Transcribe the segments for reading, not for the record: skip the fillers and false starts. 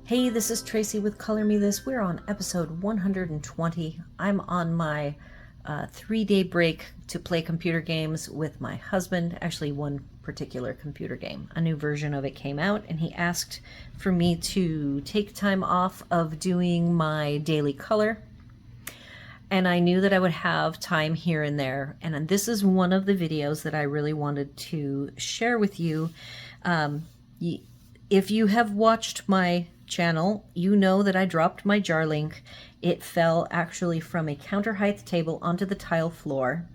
Hey, this is Tracy with Color Me This. We're on episode 120. I'm on my 3-day break to play computer games with my husband. Actually, one particular computer game. A new version of it came out, and he asked for me to take time off of doing my daily color. And I knew that I would have time here and there. And this is one of the videos that I really wanted to share with you. If you have watched my channel, you know that I dropped my Jarlink. It fell actually from a counter height table onto the tile floor.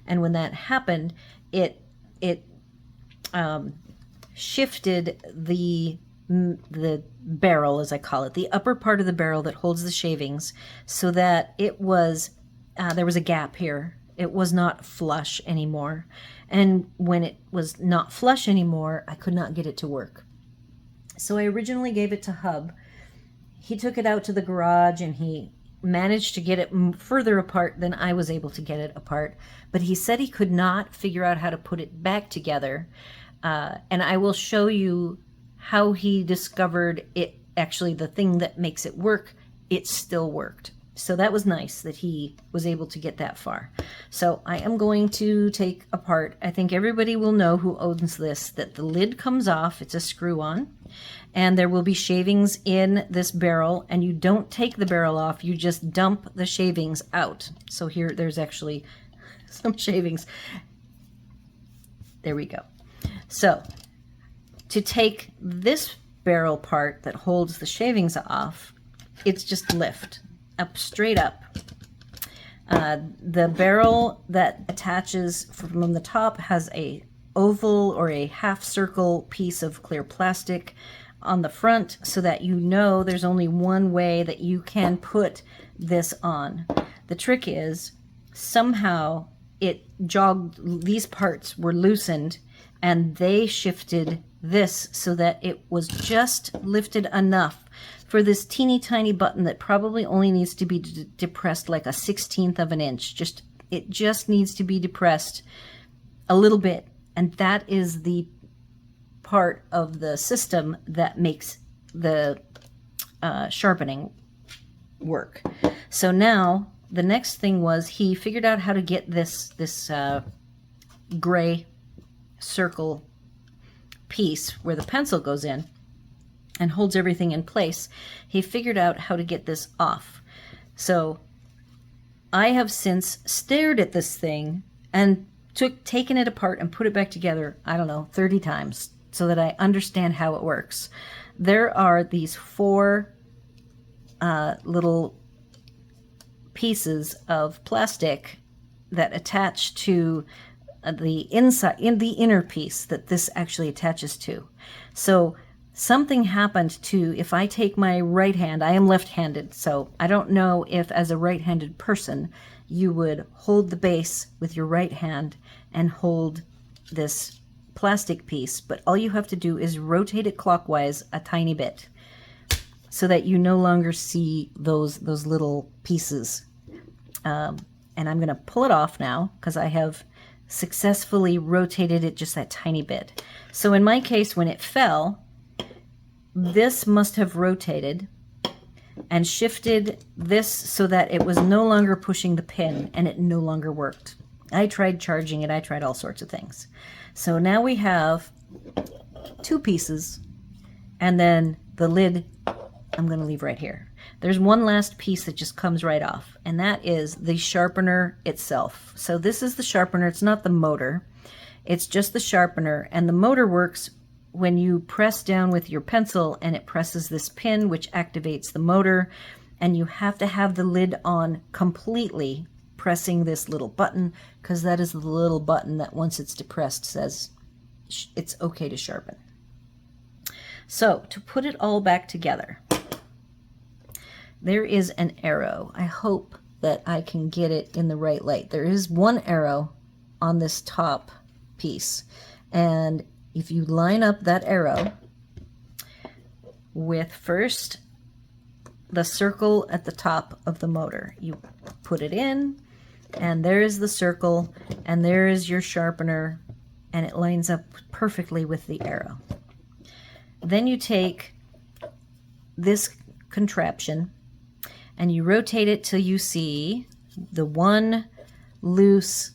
And when that happened, it shifted the barrel, as I call it, the upper part of the barrel that holds the shavings, so that it was, there was a gap here. It was not flush anymore. And when it was not flush anymore, I could not get it to work. So I originally gave it to Hub. He took it out to the garage and he managed to get it further apart than I was able to get it apart. But he said he could not figure out how to put it back together. And I will show you how he discovered it, actually the thing that makes it work, it still worked. So that was nice that he was able to get that far. So I am going to take apart, I think everybody will know who owns this, that the lid comes off, it's a screw-on, and there will be shavings in this barrel, and you don't take the barrel off, you just dump the shavings out. So here, there's actually some shavings. There we go. So to take this barrel part that holds the shavings off, it's just lift up, straight up. The barrel that attaches from the top has a oval or a half circle piece of clear plastic on the front, so that you know there's only one way that you can put this on. The trick is somehow it jogged, these parts were loosened and they shifted this so that it was just lifted enough for this teeny tiny button that probably only needs to be depressed like a 1/16 of an inch. It just needs to be depressed a little bit. And that is the part of the system that makes the sharpening work. So now the next thing was he figured out how to get this gray circle piece where the pencil goes in and holds everything in place. He figured out how to get this off. So I have since stared at this thing and taken it apart and put it back together, I don't know, 30 times, so that I understand how it works. There are these 4 little pieces of plastic that attach to the inside, in the inner piece that this actually attaches to. So something happened to, if I take my right hand, I am left-handed, so I don't know if as a right-handed person you would hold the base with your right hand and hold this plastic piece, but all you have to do is rotate it clockwise a tiny bit so that you no longer see those little pieces. And I'm going to pull it off now because I have successfully rotated it just that tiny bit. So in my case, when it fell, this must have rotated and shifted this so that it was no longer pushing the pin, and it no longer worked. I tried charging it, I tried all sorts of things. So now we have 2 pieces, and then the lid I'm going to leave right here. There's one last piece that just comes right off, and that is the sharpener itself. So this is the sharpener, it's not the motor, it's just the sharpener, and the motor works when you press down with your pencil and it presses this pin, which activates the motor, and you have to have the lid on completely, pressing this little button, because that is the little button that once it's depressed says it's okay to sharpen. So to put it all back together, there is an arrow. I hope that I can get it in the right light. There is one arrow on this top piece, and if you line up that arrow with first the circle at the top of the motor, you put it in, and there is the circle, and there is your sharpener, and it lines up perfectly with the arrow. Then you take this contraption and you rotate it till you see the one loose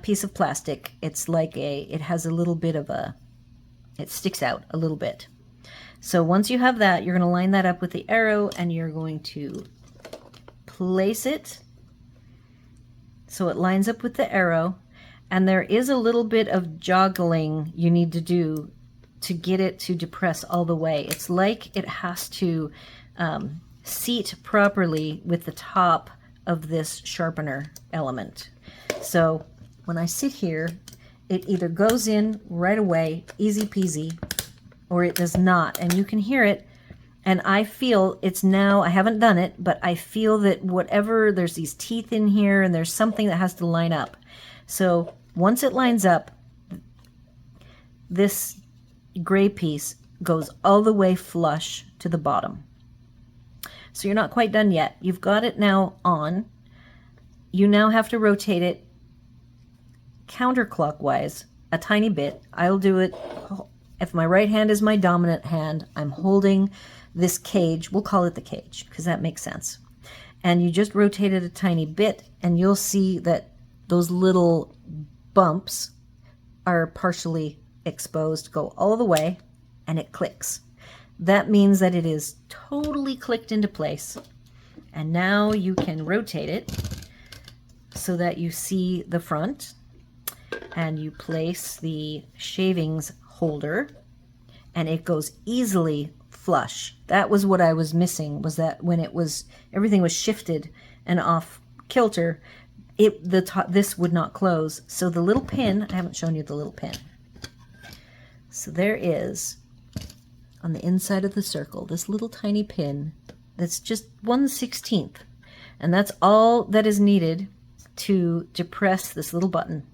piece of plastic. It's like it has a little bit of it sticks out a little bit. So once you have that, you're going to line that up with the arrow and you're going to place it so it lines up with the arrow. And there is a little bit of joggling you need to do to get it to depress all the way. It's like it has to seat properly with the top of this sharpener element. So when I sit here, it either goes in right away, easy peasy, or it does not. And you can hear it, and I feel it's now, I haven't done it, but I feel that whatever, there's these teeth in here, and there's something that has to line up. So once it lines up, this gray piece goes all the way flush to the bottom. So you're not quite done yet. You've got it now on. You now have to rotate it counterclockwise a tiny bit. I'll do it, if my right hand is my dominant hand, I'm holding this cage. We'll call it the cage because that makes sense. And you just rotate it a tiny bit and you'll see that those little bumps are partially exposed, go all the way, and it clicks. That means that it is totally clicked into place. And now you can rotate it so that you see the front, and you place the shavings holder and it goes easily flush. That was what I was missing, was that when it was, everything was shifted and off kilter, this would not close. So the little pin, I haven't shown you the little pin. So there is, on the inside of the circle, this little tiny pin that's just 1/16. And that's all that is needed to depress this little button.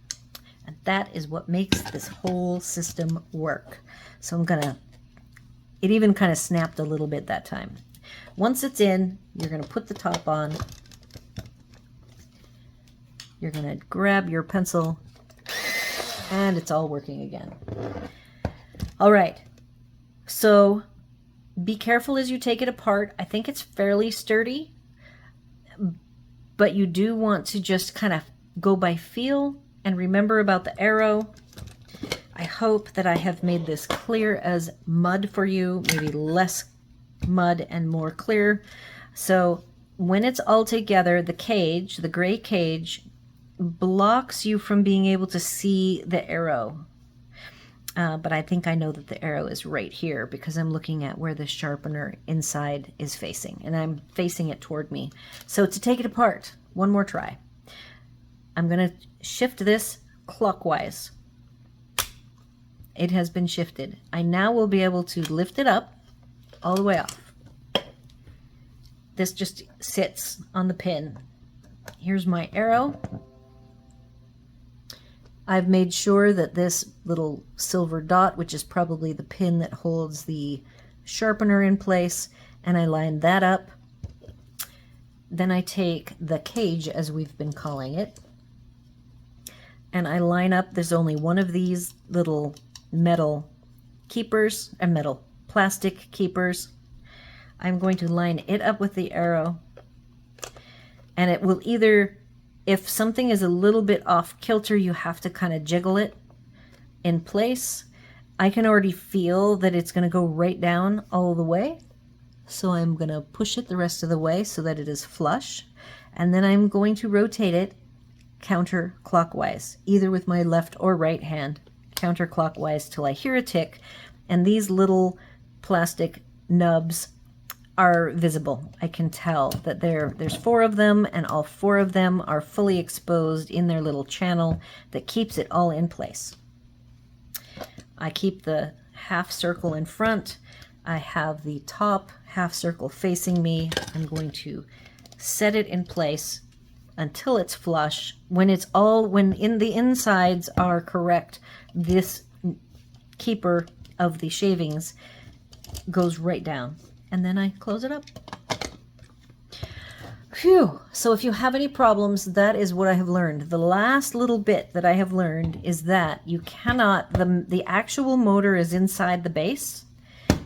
And that is what makes this whole system work. So I'm gonna, it even kind of snapped a little bit that time. Once it's in, you're gonna put the top on. You're gonna grab your pencil and it's all working again. All right, so be careful as you take it apart. I think it's fairly sturdy, but you do want to just kind of go by feel and remember about the arrow. I hope that I have made this clear as mud for you, maybe less mud and more clear. So when it's all together, the cage, the gray cage, blocks you from being able to see the arrow. But I think I know that the arrow is right here because I'm looking at where the sharpener inside is facing, and I'm facing it toward me. So to take it apart, one more try. I'm going to shift this clockwise. It has been shifted. I now will be able to lift it up all the way off. This just sits on the pin. Here's my arrow. I've made sure that this little silver dot, which is probably the pin that holds the sharpener in place, and I line that up. Then I take the cage, as we've been calling it, and I line up, there's only one of these little metal keepers, metal plastic keepers. I'm going to line it up with the arrow, and it will either, if something is a little bit off kilter, you have to kind of jiggle it in place. I can already feel that it's going to go right down all the way. So I'm going to push it the rest of the way so that it is flush. And then I'm going to rotate it counterclockwise, either with my left or right hand, counterclockwise till I hear a tick. And these little plastic nubs are visible. I can tell that there's 4 of them, and all 4 of them are fully exposed in their little channel that keeps it all in place. I keep the half circle in front. I have the top half circle facing me. I'm going to set it in place until it's flush. When the insides are correct, this keeper of the shavings goes right down. And then I close it up. Phew. So if you have any problems, that is what I have learned. The last little bit that I have learned is that you cannot, the actual motor is inside the base,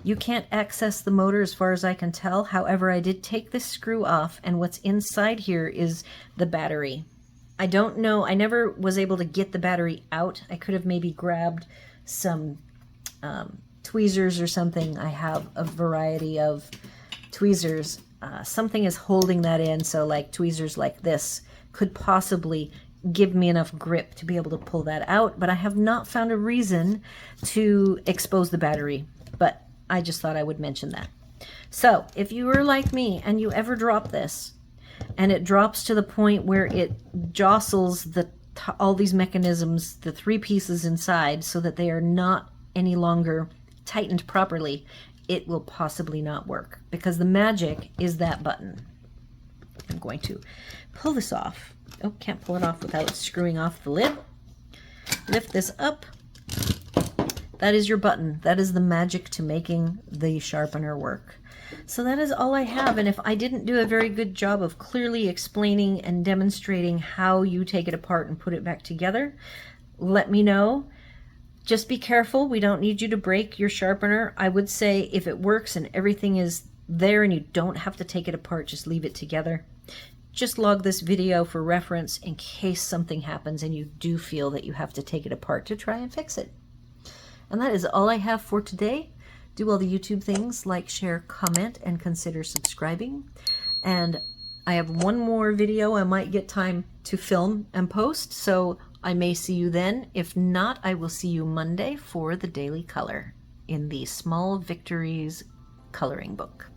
You can't access the motor as far as I can tell. However, I did take this screw off, and what's inside here is the battery. I don't know, I never was able to get the battery out. I could have maybe grabbed some tweezers or something. I have a variety of tweezers. Something is holding that in, so like tweezers like this could possibly give me enough grip to be able to pull that out, but I have not found a reason to expose the battery, but I just thought I would mention that. So if you were like me and you ever drop this and it drops to the point where it jostles all these mechanisms, the 3 pieces inside, so that they are not any longer tightened properly, it will possibly not work, because the magic is that button. I'm going to pull this off. Oh, can't pull it off without screwing off the lid. Lift this up. That is your button. That is the magic to making the sharpener work. So that is all I have, and if I didn't do a very good job of clearly explaining and demonstrating how you take it apart and put it back together, let me know. Just be careful. We don't need you to break your sharpener. I would say if it works and everything is there and you don't have to take it apart, just leave it together. Just log this video for reference in case something happens and you do feel that you have to take it apart to try and fix it. And that is all I have for today. Do all the YouTube things, like, share, comment, and consider subscribing. And I have one more video I might get time to film and post, so I may see you then. If not, I will see you Monday for the daily color in the Small Victories coloring book.